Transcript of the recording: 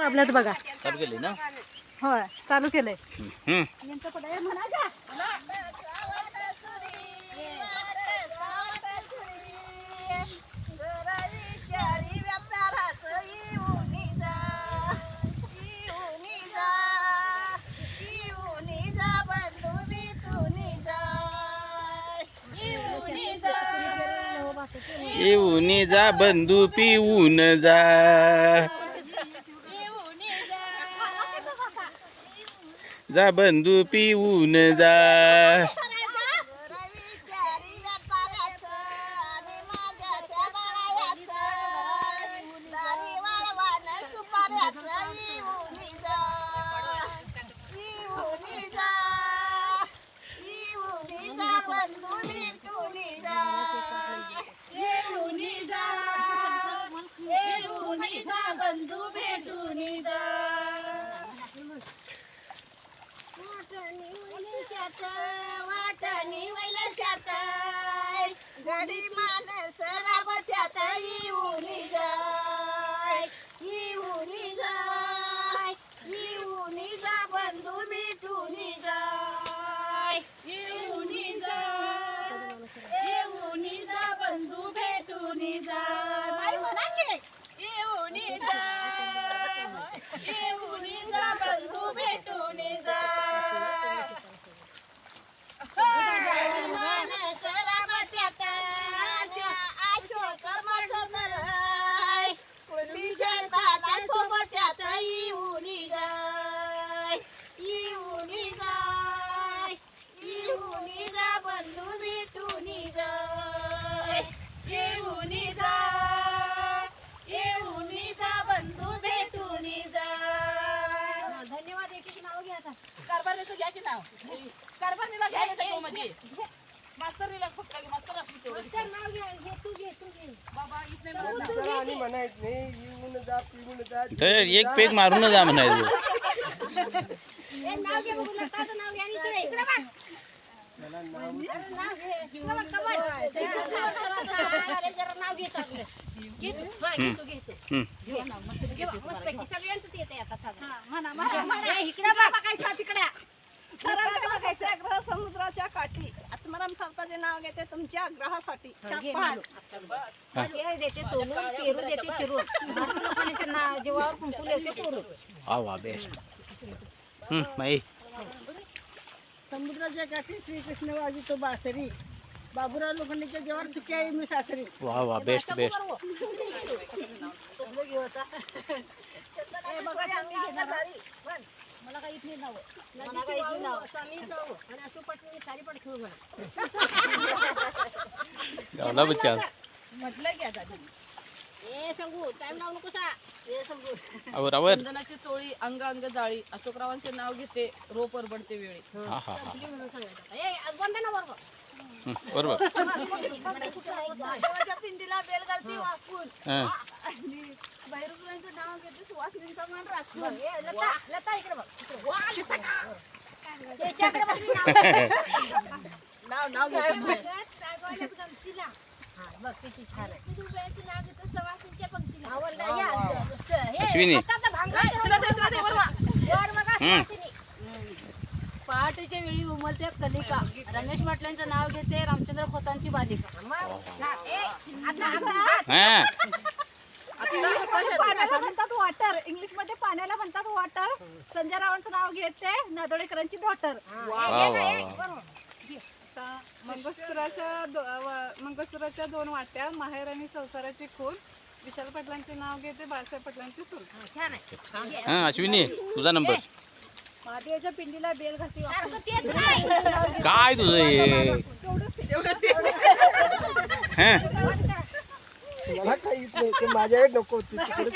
आपल्यात बघा चालू केले ना. होय चालू केलंय. येऊन जा बंधू पिऊन जा. जा बंधू पिऊन जा. बंधू भेटून जा. वाटणी वैलशात गडी माणस राबत्यात येऊन जाय. येऊन जाय. येऊन जा बंधू भेटून जाय. येऊन जा. येऊन जा बंधू भेटून जाय. म्हणा की येऊन जा. येऊन जा बंधू भेटून जा. धन्यवाद. एक नाव घ्या आता. कारभारीचं घ्या की नाव. कारभारीला घ्या येतं मध्ये. मास्तरीला फक्त मास्तर असली तेवढं नाव घ्या. हे तू घे तू घे बाबा. इथने आणि म्हणायचं नाही येऊन जा पिऊन जा. तर एक पेग मारून जा म्हणायचं. नाव घे बघू. लताचं नाव घ्या. आणि इकडे बघ. नाव घे. इकडे बघ कमल. जरा नाव घेत आपलं. घे तू. तू घेते. घे नाव मस्त घे. मस्त सगळ्यांचं येते आता साधं. म्हणा म्हणा. इकडे बघायचं तिकडे. ग्रह समुद्राच्या काठी आत्माराम सावताचे नाव घेते तुमच्या ग्रहासाठी. देते सोलून पेरू देते चिरून लोकांच्या जीवावर कुंकू देते सोडून. वा वा बेस्ट. माई समुद्राच्या काठी श्रीकृष्ण वाजितो बासरी. बाबूराव लोखंडेच्या जेव्हा चुकी आहे मी सासरी. वा वा बेस्ट बेस्ट. मला काही इथली नाव. मला काही इथली नाव. आणि असं पटली सारी पट खेळू बघा. गावला चान्स. म्हटलं की आता ए सांगू टाइम लावू नको सा. ए सांगू आवर आवर. चंदनाची चोळी अंग अंग जाळी अशोकरावांचे नाव घेते रोप परबडते वेळी. हा हा हा. ए बंद ना बरोबर. बरोबर. देवाच्या पिंडीला बेल घालती वाकून. हां. आणि भैरवरांचं नाव घेते सुवासिनींचा मान राखून. लता लता इकडे बघ. नाव नाव घेते. अश्विनी. पहाटेच्या वेळी उमलते कलिका. रमेश म्हटल्यांचं नाव घेते रामचंद्र खोतांची बालिका. हां. पाण्याला म्हणतात वॉटर. इंग्लिश मध्ये पाण्याला म्हणतात वॉटर. संजय रावांचं नाव घेते नादोळेकरांची डॉटर. वा वा वा. मंगळसूत्राच्या 2 वाट्या माहेर आणि संसाराची खून. विशाल पाटलांचे नाव घेते बाळासाहेब पाटलांची सून. हां अश्विनी तुझा नंबर. महादेवाच्या पिंडीला बेल घालती वाकून. काय तुझं हे. हां. मला काही नाही ते माझ्याकडे नको होती तिकडे